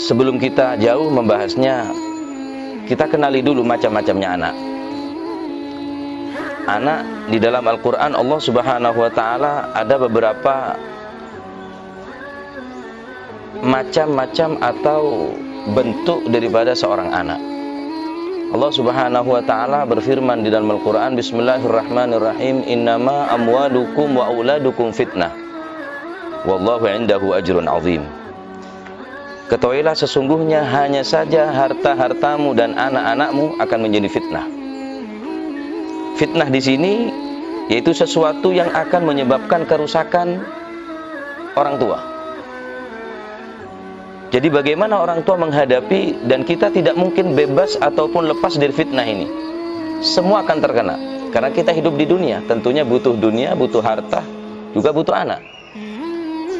sebelum kita jauh membahasnya, kita kenali dulu macam-macamnya anak. Anak di dalam Al-Quran Allah Subhanahu wa Ta'ala ada beberapa macam-macam atau bentuk daripada seorang anak. Allah Subhanahu wa Ta'ala berfirman di dalam Al-Quran, Bismillahirrahmanirrahim, Innama amwalukum wa auladukum fitnah, wallahu indahu ajrun azim. Ketahuilah sesungguhnya hanya saja harta-hartamu dan anak-anakmu akan menjadi fitnah. Fitnah di sini yaitu sesuatu yang akan menyebabkan kerusakan orang tua. Jadi bagaimana orang tua menghadapi, dan kita tidak mungkin bebas ataupun lepas dari fitnah ini. Semua akan terkena, karena kita hidup di dunia, tentunya butuh dunia, butuh harta, juga butuh anak.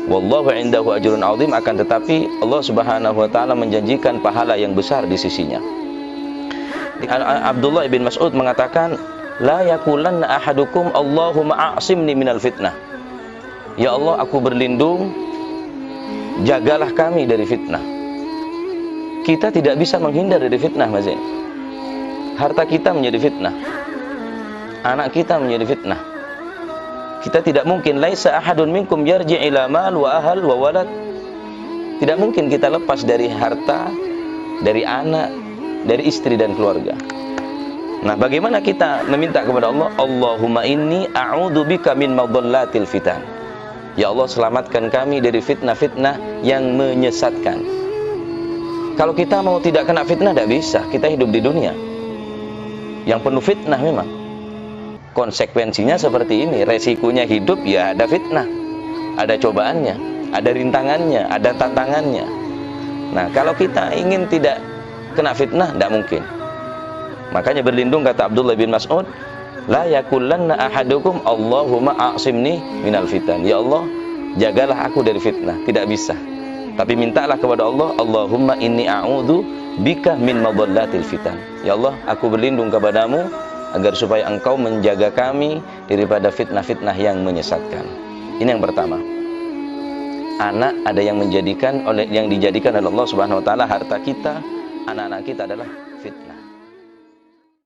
Wallahu indahu ajrun azim, akan tetapi Allah Subhanahu wa Ta'ala menjanjikan pahala yang besar di sisinya. Abdullah bin Mas'ud mengatakan, La yakulanna ahadukum Allahumma a'simni minal fitnah. Ya Allah, aku berlindung, jagalah kami dari fitnah. Kita tidak bisa menghindar dari fitnah, Mas Zain. Harta kita menjadi fitnah, anak kita menjadi fitnah. Kita tidak mungkin, laisa ahadun minkum yarji' ila mal wa ahal wa walad. Tidak mungkin kita lepas dari harta, dari anak, dari istri dan keluarga. Nah, bagaimana kita meminta kepada Allah? Allahumma inni a'udzubika min madhallatil fitan. Ya Allah, selamatkan kami dari fitnah-fitnah yang menyesatkan. Kalau kita mau tidak kena fitnah, tidak bisa. Kita hidup di dunia yang penuh fitnah memang. Konsekuensinya seperti ini. Resikonya hidup, ya ada fitnah, ada cobaannya, ada rintangannya, ada tantangannya. Nah, kalau kita ingin tidak kena fitnah, tidak mungkin. Makanya berlindung, kata Abdullah bin Mas'ud, La yakullanna ahadukum Allahumma a'simni minal fitan. Ya Allah, jagalah aku dari fitnah. Tidak bisa. Tapi mintalah kepada Allah, Allahumma inni a'udzu bika min madhallatil fitan. Ya Allah, aku berlindung kepadamu agar supaya engkau menjaga kami daripada fitnah-fitnah yang menyesatkan. Ini yang pertama. Anak ada yang dijadikan oleh Allah Subhanahu wa Ta'ala harta kita, anak-anak kita adalah